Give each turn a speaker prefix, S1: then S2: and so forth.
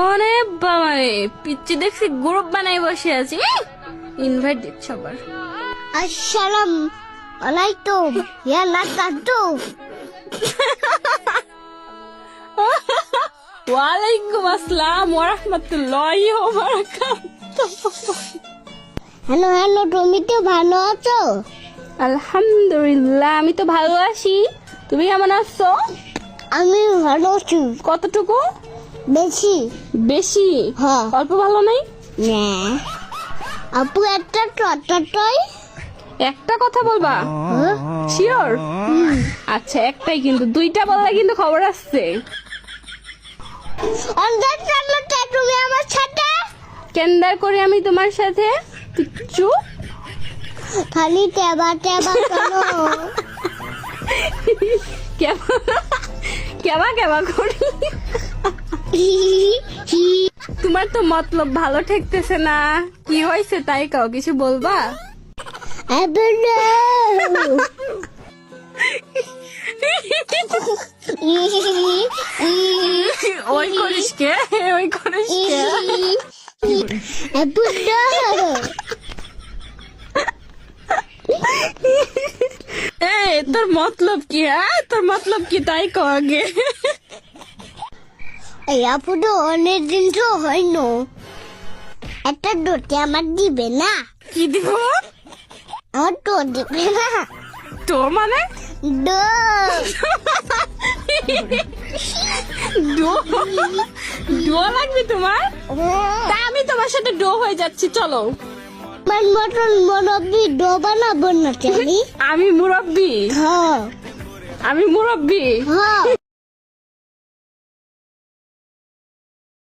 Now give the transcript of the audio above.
S1: ওরে বাবা রে, পিচ্ছি দেখছি গ্রুপ বানাই বসে আছি। ইনভাইট দিচ্ছ আবার।
S2: আসসালাম আলাইকুম ইয়া লাকাতু।
S1: ওয়ালাইকুম আসসালাম ওয়া রাহমাতুল্লাহি ওয়া বারাকাতুহু।
S2: হ্যালো হ্যালো, তুমি তো ভালো আছো?
S1: আলহামদুলিল্লাহ, আমি তো ভালো আছি। তুমি কেমন আছো?
S2: আমি ভালো আছি।
S1: কতটুকু?
S2: বেশি?
S1: বেশি?
S2: হ্যাঁ।
S1: অল্প ভালো নাই?
S2: না আপু, একটা টটটই।
S1: একটা কথা বলবা? শিওর? আচ্ছা, একটাই, কিন্তু দুইটা বললে কিন্তু খবর আসছে।
S2: অন্ধের চালটা তুমি আমার সাথে
S1: কেন্দার করে আমি তোমার সাথে কিচ্ছু
S2: খালি টেবা টেবা করো।
S1: কেবা কেবা করি। তোমার তো মতলব ভালো ঠেকতেছে না, কি হয়েছে তাই কাও, কিছু বলবা? ওই করিস কে, ওই করিস কে? এই তোর মতলব কি? হ্যাঁ, তোর মতলব কি তাই কও আগে।
S2: এই আপু তো অনেকদিন তো হয়নি, একটা ডোটে আমার দিবে না?
S1: কি দিব?
S2: আমার তো দিবে না।
S1: তো মানে
S2: ডো
S1: ডো লাগবে তোমার? তা আমি তোমার সাথে ডো হয়ে যাচ্ছি, চলো।
S2: মান মতন মুরব্বি ডো বানাবো না তুমি?
S1: আমি মুরব্বি?
S2: হ্যাঁ
S1: আমি মুরব্বি?
S2: হ্যাঁ।